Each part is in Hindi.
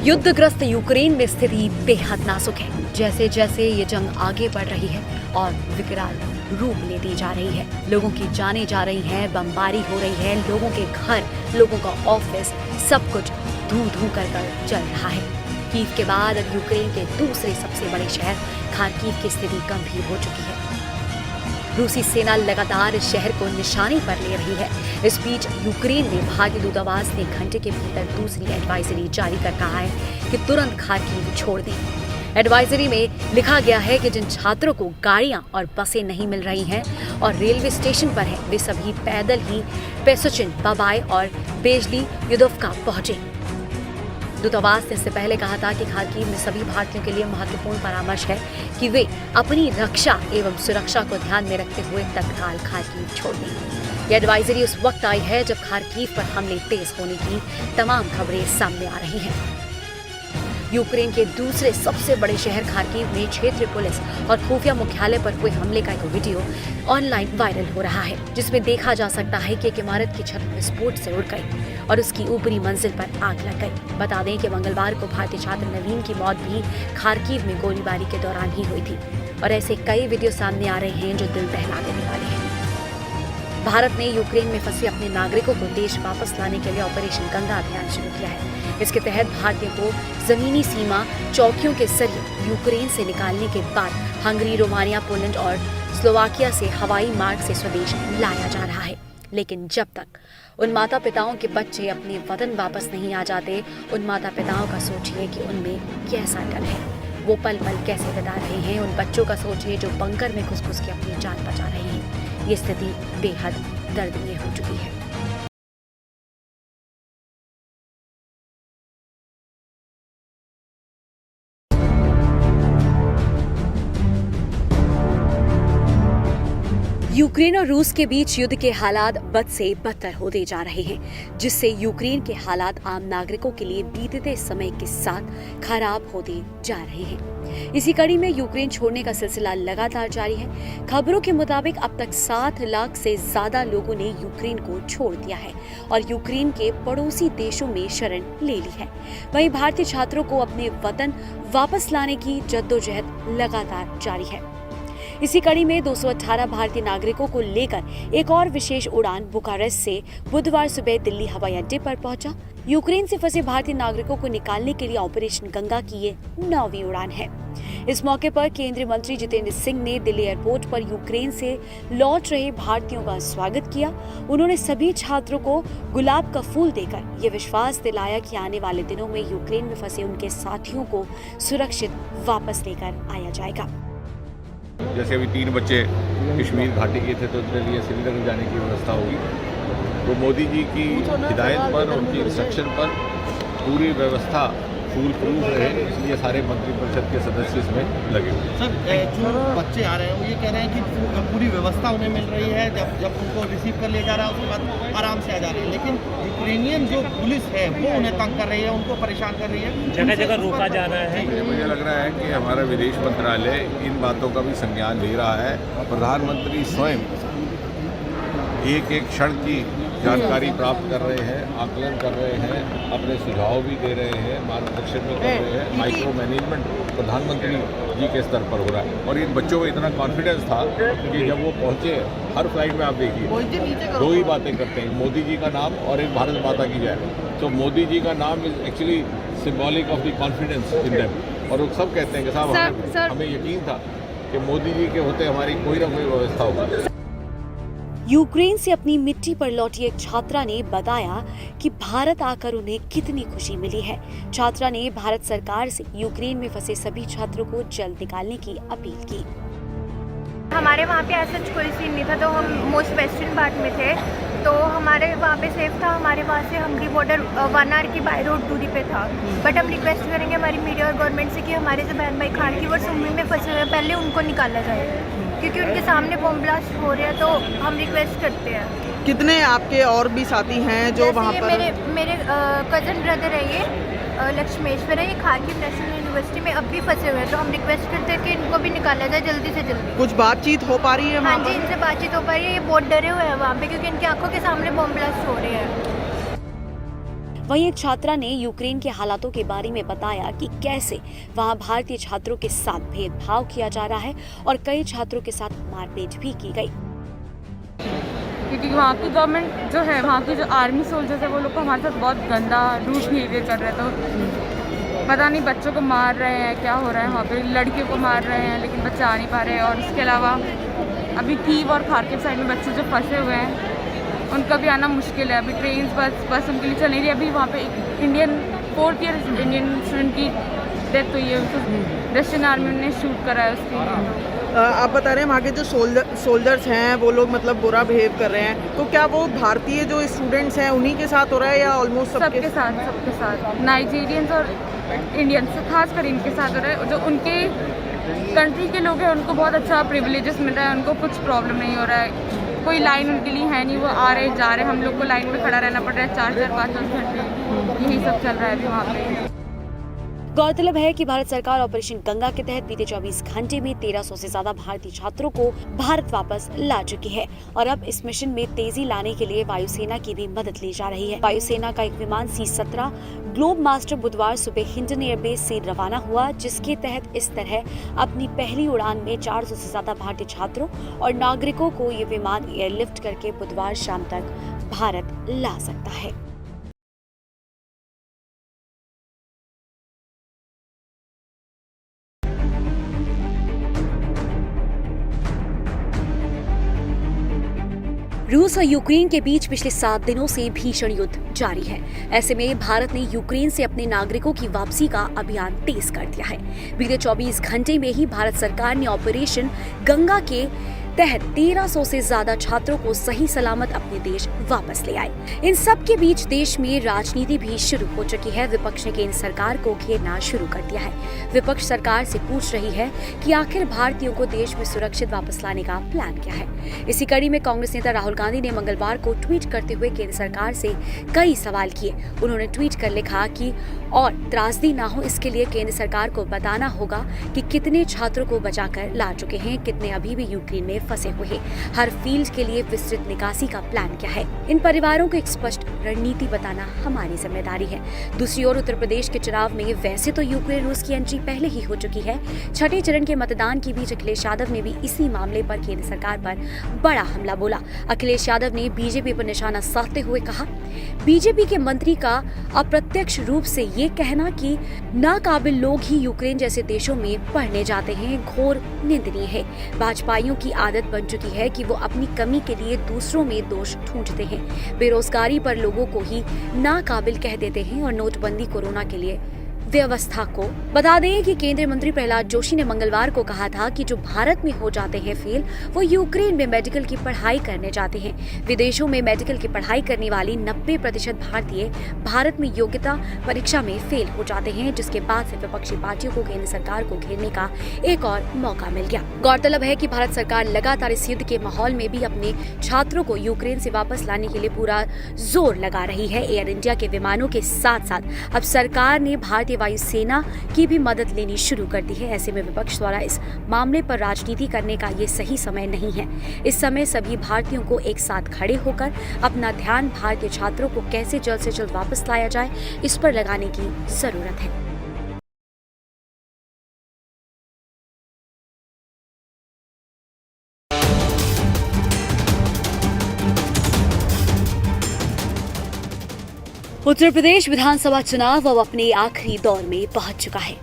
युद्धग्रस्त यूक्रेन में स्थिति बेहद नाजुक है। जैसे जैसे ये जंग आगे बढ़ रही है और विकराल रूप लेती जा रही है, लोगों की जानें जा रही हैं, बमबारी हो रही है, लोगों के घर, लोगों का ऑफिस, सब कुछ धू धू कर चल रहा है। कीव के बाद अब यूक्रेन के दूसरे सबसे बड़े शहर खार्किव की स्थिति गंभीर हो चुकी है। रूसी सेना लगातार इस शहर को निशाने पर ले रही है। इस बीच यूक्रेन में भारतीय दूतावास ने घंटे के भीतर दूसरी एडवाइजरी जारी कर कहा है कि तुरंत खार्किव छोड़ दें। एडवाइजरी में लिखा गया है कि जिन छात्रों को गाड़ियां और बसें नहीं मिल रही हैं और रेलवे स्टेशन पर हैं, वे सभी पैदल ही पेसोचिन, बाबाई और बेजली युदोव्का पहुंचे। दूतावास ने इससे पहले कहा था कि खार्किव में सभी भारतीयों के लिए महत्वपूर्ण परामर्श है कि वे अपनी रक्षा एवं सुरक्षा को ध्यान में रखते हुए तत्काल खार्किव छोड़ दें। यह एडवाइजरी उस वक्त आई है जब खार्किव पर हमले तेज होने की तमाम खबरें सामने आ रही हैं। यूक्रेन के दूसरे सबसे बड़े शहर खार्किव में क्षेत्रीय पुलिस और खुफिया मुख्यालय पर हुए हमले का एक वीडियो ऑनलाइन वायरल हो रहा है, जिसमें देखा जा सकता है कि एक इमारत की छत विस्फोट से उड़ गई और उसकी ऊपरी मंजिल पर आग लग गई। बता दें कि मंगलवार को भारतीय छात्र नवीन की मौत भी खार्किव में गोलीबारी के दौरान ही हुई थी और ऐसे कई वीडियो सामने आ रहे हैं जो दिल दहला देने वाले हैं। भारत ने यूक्रेन में फंसे अपने नागरिकों को देश वापस लाने के लिए ऑपरेशन गंगा अभियान शुरू किया है। इसके तहत भारतीयों को जमीनी सीमा चौकियों के जरिए यूक्रेन से निकालने के बाद हंगरी, रोमानिया, पोलैंड और स्लोवाकिया से हवाई मार्ग से स्वदेश लाया जा रहा है। लेकिन जब तक उन माता पिताओं के बच्चे अपने वतन वापस नहीं आ जाते, उन माता पिताओं का सोचिए कि उनमें कैसा डर है, वो पल पल कैसे बिता रहे हैं। उन बच्चों का सोचिए जो बंकर में घुस घुस के अपनी जान बचा रहे हैं। ये स्थिति बेहद दर्दनीय हो चुकी है। यूक्रेन और रूस के बीच युद्ध के हालात बद से बदतर होते जा रहे हैं, जिससे यूक्रेन के हालात आम नागरिकों के लिए बीतते समय के साथ खराब होते जा रहे हैं। इसी कड़ी में यूक्रेन छोड़ने का सिलसिला लगातार जारी है। खबरों के मुताबिक अब तक 7 लाख से ज्यादा लोगों ने यूक्रेन को छोड़ दिया है और यूक्रेन के पड़ोसी देशों में शरण ले ली है। वहीं भारतीय छात्रों को अपने वतन वापस लाने की जद्दोजहद लगातार जारी है। इसी कड़ी में 218 भारतीय नागरिकों को लेकर एक और विशेष उड़ान बुखारेस्ट से बुधवार सुबह दिल्ली हवाई अड्डे पर पहुंचा। यूक्रेन से फंसे भारतीय नागरिकों को निकालने के लिए ऑपरेशन गंगा की ये 9वीं उड़ान है। इस मौके पर केंद्रीय मंत्री जितेंद्र सिंह ने दिल्ली एयरपोर्ट पर यूक्रेन से लौट रहे भारतीयों का स्वागत किया। उन्होंने सभी छात्रों को गुलाब का फूल देकर ये विश्वास दिलाया कि आने वाले दिनों में यूक्रेन में फंसे उनके साथियों को सुरक्षित वापस लेकर आया जाएगा। जैसे अभी 3 बच्चे कश्मीर घाटी के थे तो उनके लिए श्रीनगर जाने की व्यवस्था होगी। तो मोदी जी की हिदायत पर, उनकी इंस्ट्रक्शन पर पूरी व्यवस्था फूल प्रूफ रहे, इसलिए सारे मंत्रिपरिषद के सदस्य इसमें लगे हुए हैं। सर, जो बच्चे आ रहे हैं वो ये कह रहे हैं कि पूरी व्यवस्था उन्हें मिल रही है, जब उनको रिसीव कर लिया जा रहा है उसके बाद आराम से आ जा रहे हैं, लेकिन यूक्रेनियन जो पुलिस है वो उन्हें तंग कर रही है, उनको परेशान कर रही है, जगह जगह रोका जा रहा है। मुझे लग रहा है कि हमारा विदेश मंत्रालय इन बातों का भी संज्ञान ले रहा है। प्रधानमंत्री स्वयं एक एक क्षण की जानकारी प्राप्त कर रहे हैं, आकलन कर रहे हैं, अपने सुझाव भी दे रहे हैं, मार्गदर्शन भी कर रहे हैं। माइक्रो मैनेजमेंट प्रधानमंत्री जी के स्तर पर हो रहा है और इन बच्चों को इतना कॉन्फिडेंस था कि जब वो पहुंचे, हर फ्लाइट में आप देखिए 2 ही बातें करते हैं, मोदी जी का नाम और एक भारत माता की जय। तो मोदी जी का नाम is actually symbolic of the confidence in them और वो सब कहते हैं कि साहब हमें यकीन था कि मोदी जी के होते हमारी कोई ना कोई व्यवस्था होगी। यूक्रेन से अपनी मिट्टी पर लौटी एक छात्रा ने बताया कि भारत आकर उन्हें कितनी खुशी मिली है। छात्रा ने भारत सरकार से यूक्रेन में फंसे सभी छात्रों को जल्द निकालने की अपील की। हमारे वहाँ पे ऐसा कोई सीन नहीं था, तो हम मोस्ट वेस्टर्न पार्ट में थे, तो हमारे वहाँ पे सेफ था। हमारे वहाँ से हंगरी बॉर्डर 1 आवर की बाय रोड दूरी पे था। बट हम रिक्वेस्ट करेंगे हमारी मीडिया और गवर्नमेंट से कि हमारे जो बहन भाई खार्किव और सुमी में फंसे हुए पहले उनको निकाला जाए, क्योंकि उनके सामने बॉम्ब ब्लास्ट हो रहे हैं। तो हम रिक्वेस्ट करते हैं। कितने आपके और भी साथी हैं जो वहाँ पर? मेरे कज़न ब्रदर है, ये लक्ष्मेश्वर है, ये खार्किव नेशनल यूनिवर्सिटी में अब भी फंसे हुए हैं। तो हम रिक्वेस्ट करते हैं कि इनको भी निकाला जाए जल्दी से जल्दी। कुछ बातचीत हो पा रही है? हाँ जी, इनसे बातचीत हो पा रही है। ये बहुत डरे हुए हैं वहाँ पे, क्योंकि इनकी आंखों के सामने बॉम्ब ब्लास्ट हो रहे हैं। वहीं एक छात्रा ने यूक्रेन के हालातों के बारे में बताया कि कैसे वहां भारतीय छात्रों के साथ भेदभाव किया जा रहा है और कई छात्रों के साथ मारपीट भी की गई। क्योंकि वहाँ की गवर्नमेंट जो है, वहाँ की जो आर्मी सोल्जर्स है, वो लोग को हमारे साथ बहुत गंदा रूड बिहेवियर कर रहे हैं। तो पता नहीं बच्चों को मार रहे हैं, क्या हो रहा है वहाँ पे, लड़कियों को मार रहे हैं लेकिन बच्चे आ नहीं पा रहे हैं। और इसके अलावा अभी कीव और खार्किव साइड में बच्चे जो फंसे हुए हैं उनका भी आना मुश्किल है। अभी ट्रेन बस उनके लिए चल नहीं रही। अभी वहाँ पे एक Indian 4th year Indian student की डेथ हुई है, उसको रशियन आर्मी ने शूट करा है उसकी। आप बता रहे हैं वहाँ के जो सोल्जर्स हैं वो लोग मतलब बुरा बिहेव कर रहे हैं, तो क्या वो भारतीय जो स्टूडेंट्स हैं उन्हीं के साथ हो रहा है या ऑलमोस्ट सबके साथ नाइजीरियंस और इंडियंस खासकर इनके साथ हो रहा है। जो उनके कंट्री के लोग हैं उनको बहुत अच्छा प्रिविलेजेस मिल रहा है, उनको कुछ प्रॉब्लम नहीं हो रहा है, कोई लाइन उनके लिए है नहीं, वो आ रहे जा रहे। हम लोग को लाइन में खड़ा रहना पड़ रहा है 4-5 घंटे, यही सब चल रहा है अभी वहाँ पे। गौरतलब है कि भारत सरकार ऑपरेशन गंगा के तहत बीते 24 घंटे में 1300 से ज्यादा भारतीय छात्रों को भारत वापस ला चुकी है और अब इस मिशन में तेजी लाने के लिए वायुसेना की भी मदद ली जा रही है। वायुसेना का एक विमान C-17 ग्लोब मास्टर बुधवार सुबह हिंडन एयरबेस से रवाना हुआ, जिसके तहत इस तरह अपनी पहली उड़ान में 400 से ज्यादा भारतीय छात्रों और नागरिकों को ये विमान एयरलिफ्ट करके बुधवार शाम तक भारत ला सकता है। रूस और यूक्रेन के बीच पिछले 7 दिनों से भीषण युद्ध जारी है। ऐसे में भारत ने यूक्रेन से अपने नागरिकों की वापसी का अभियान तेज कर दिया है। बीते 24 घंटे में ही भारत सरकार ने ऑपरेशन गंगा के तहत 1300 से ज्यादा छात्रों को सही सलामत अपने देश वापस ले आए। इन सब के बीच देश में राजनीति भी शुरू हो चुकी है। विपक्ष ने केंद्र सरकार को घेरना शुरू कर दिया है। विपक्ष सरकार से पूछ रही है कि आखिर भारतीयों को देश में सुरक्षित वापस लाने का प्लान क्या है। इसी कड़ी में कांग्रेस नेता राहुल गांधी ने मंगलवार को ट्वीट करते हुए केंद्र सरकार से कई सवाल किए। उन्होंने ट्वीट कर लिखा कि और त्रासदी ना हो इसके लिए केंद्र सरकार को बताना होगा कि कितने छात्रों को बचाकर ला चुके हैं, कितने अभी भी यूक्रेन में फंसे हुए हैं। हर फील्ड के लिए विस्तृत निकासी का प्लान क्या है। इन परिवारों को एक स्पष्ट रणनीति बताना हमारी जिम्मेदारी है। दूसरी ओर उत्तर प्रदेश के चुनाव में वैसे तो यूक्रेन रूस की एंट्री पहले ही हो चुकी है। छठे चरण के मतदान के बीच अखिलेश यादव ने भी इसी मामले पर केंद्र सरकार पर बड़ा हमला बोला। अखिलेश यादव ने बीजेपी पर निशाना साधते हुए कहा, बीजेपी के मंत्री का अप्रत्यक्ष रूप से ये कहना कि नाकाबिल लोग ही यूक्रेन जैसे देशों में पढ़ने जाते हैं घोर निंदनीय है। भाजपाइयों की आदत बन चुकी है कि वो अपनी कमी के लिए दूसरों में दोष ढूंढते हैं। बेरोजगारी पर लोगों को ही नाकाबिल कह देते हैं और नोटबंदी कोरोना के लिए व्यवस्था को। बता दें कि केंद्रीय मंत्री प्रहलाद जोशी ने मंगलवार को कहा था कि जो भारत में हो जाते हैं फेल, वो यूक्रेन में मेडिकल की पढ़ाई करने जाते हैं। विदेशों में मेडिकल की पढ़ाई करने वाली 90% भारतीय भारत में योग्यता परीक्षा में फेल हो जाते हैं, जिसके बाद से विपक्षी पार्टियों को केंद्र सरकार को घेरने का एक और मौका मिल गया। गौरतलब है कि भारत सरकार लगातार इस युद्ध के माहौल में भी अपने छात्रों को यूक्रेन से वापस लाने के लिए पूरा जोर लगा रही है। एयर इंडिया के विमानों के साथ साथ अब सरकार ने भारतीय वायुसेना की भी मदद लेनी शुरू कर दी है। ऐसे में विपक्ष द्वारा इस मामले पर राजनीति करने का ये सही समय नहीं है। इस समय सभी भारतीयों को एक साथ खड़े होकर अपना ध्यान भारतीय छात्रों को कैसे जल्द से जल्द वापस लाया जाए, इस पर लगाने की जरूरत है। उत्तर प्रदेश विधानसभा चुनाव अब अपने आखिरी दौर में पहुंच चुका है।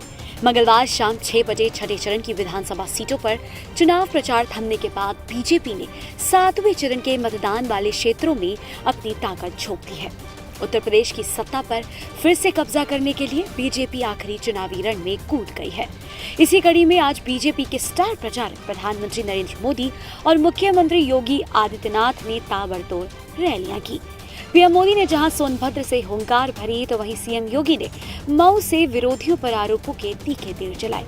मंगलवार शाम 6 बजे छठे चरण की विधानसभा सीटों पर चुनाव प्रचार थमने के बाद बीजेपी ने 7वें चरण के मतदान वाले क्षेत्रों में अपनी ताकत झोंक दी है। उत्तर प्रदेश की सत्ता पर फिर से कब्जा करने के लिए बीजेपी आखिरी चुनावी रण में कूद गई है। इसी कड़ी में आज बीजेपी के स्टार प्रचारक प्रधानमंत्री नरेंद्र मोदी और मुख्यमंत्री योगी आदित्यनाथ ने ताबड़तोड़ रैलियां की। पीएम मोदी ने जहां सोनभद्र से हुंकार भरी, तो वहीं सीएम योगी ने मऊ से विरोधियों पर आरोपों के तीखे तीर चलाए।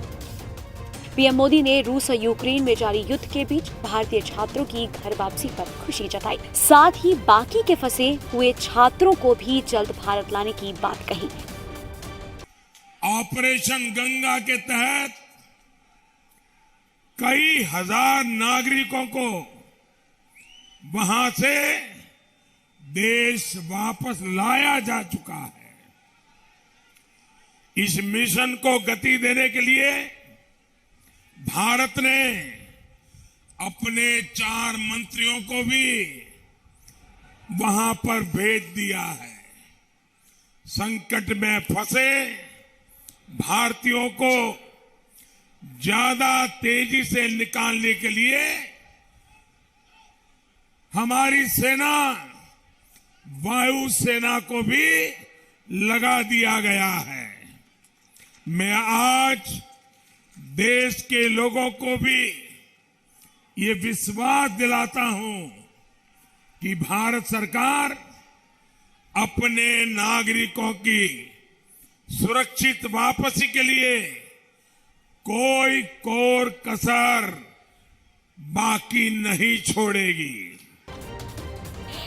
पीएम मोदी ने रूस और यूक्रेन में जारी युद्ध के बीच भारतीय छात्रों की घर वापसी पर खुशी जताई। साथ ही बाकी के फंसे हुए छात्रों को भी जल्द भारत लाने की बात कही। ऑपरेशन गंगा के तहत कई हजार नागरिकों को वहां से देश वापस लाया जा चुका है। इस मिशन को गति देने के लिए भारत ने अपने 4 मंत्रियों को भी वहां पर भेज दिया है। संकट में फंसे भारतीयों को ज्यादा तेजी से निकालने के लिए हमारी सेना, वायु सेना को भी लगा दिया गया है। मैं आज देश के लोगों को भी ये विश्वास दिलाता हूं कि भारत सरकार अपने नागरिकों की सुरक्षित वापसी के लिए कोई कोर कसर बाकी नहीं छोड़ेगी।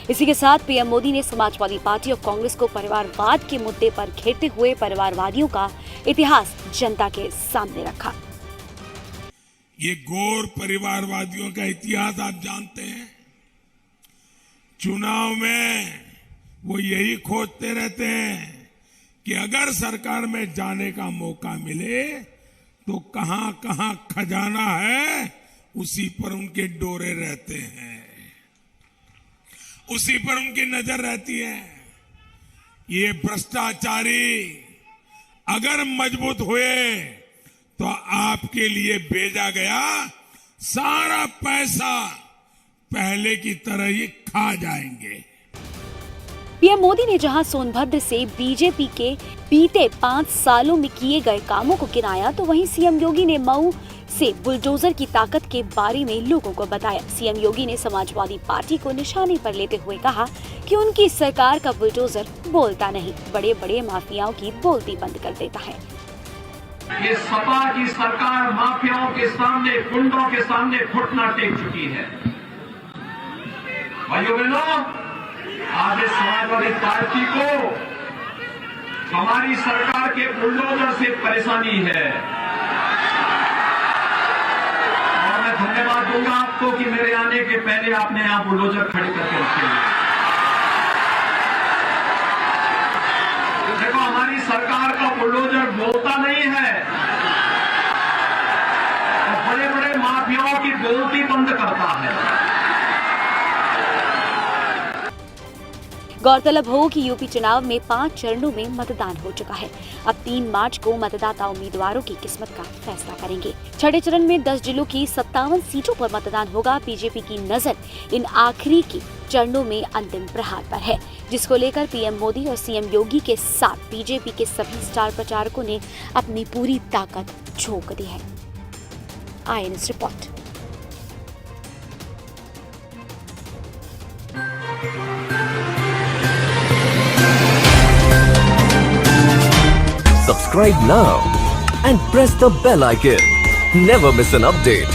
इसी के साथ पीएम मोदी ने समाजवादी पार्टी और कांग्रेस को परिवारवाद के मुद्दे पर घेरते हुए परिवारवादियों का इतिहास जनता के सामने रखा। ये गौर परिवारवादियों का इतिहास आप जानते हैं। चुनाव में वो यही खोजते रहते हैं कि अगर सरकार में जाने का मौका मिले तो कहां कहां खजाना है, उसी पर उनके डोरे रहते हैं, उसी पर उनकी नजर रहती है। ये भ्रष्टाचारी अगर मजबूत हुए तो आपके लिए भेजा गया सारा पैसा पहले की तरह ही खा जाएंगे। पीएम मोदी ने जहां सोनभद्र से बीजेपी के बीते 5 सालों में किए गए कामों को गिनाया, तो वहीं सीएम योगी ने मऊ से बुलडोजर की ताकत के बारे में लोगों को बताया। सीएम योगी ने समाजवादी पार्टी को निशाने पर लेते हुए कहा कि उनकी सरकार का बुलडोजर बोलता नहीं, बड़े बड़े माफियाओं की बोलती बंद कर देता है। ये सपा की सरकार माफियाओं के सामने, गुंडों के सामने घुटना टेक चुकी है। भाइयों बहनों, आज इस समाजवादी पार्टी को हमारी सरकार के बुलडोजर से परेशानी है, और मैं धन्यवाद दूंगा आपको कि मेरे आने के पहले आपने यहां बुलडोजर खड़े करके रखे हैं। देखो, हमारी सरकार का बुलडोजर बोलता नहीं है, और बड़े बड़े माफियाओं की बोलती बंद करता है। गौरतलब हो कि यूपी चुनाव में 5 चरणों में मतदान हो चुका है। अब 3 मार्च को मतदाता उम्मीदवारों की किस्मत का फैसला करेंगे। छठे चरण में 10 जिलों की 57 सीटों पर मतदान होगा। बीजेपी की नजर इन आखिरी की चरणों में अंतिम प्रहार पर है, जिसको लेकर पीएम मोदी और सीएम योगी के साथ बीजेपी के सभी स्टार प्रचारकों ने अपनी पूरी ताकत झोंक दी है। IANS report. Subscribe now and press the bell icon. Never miss an update.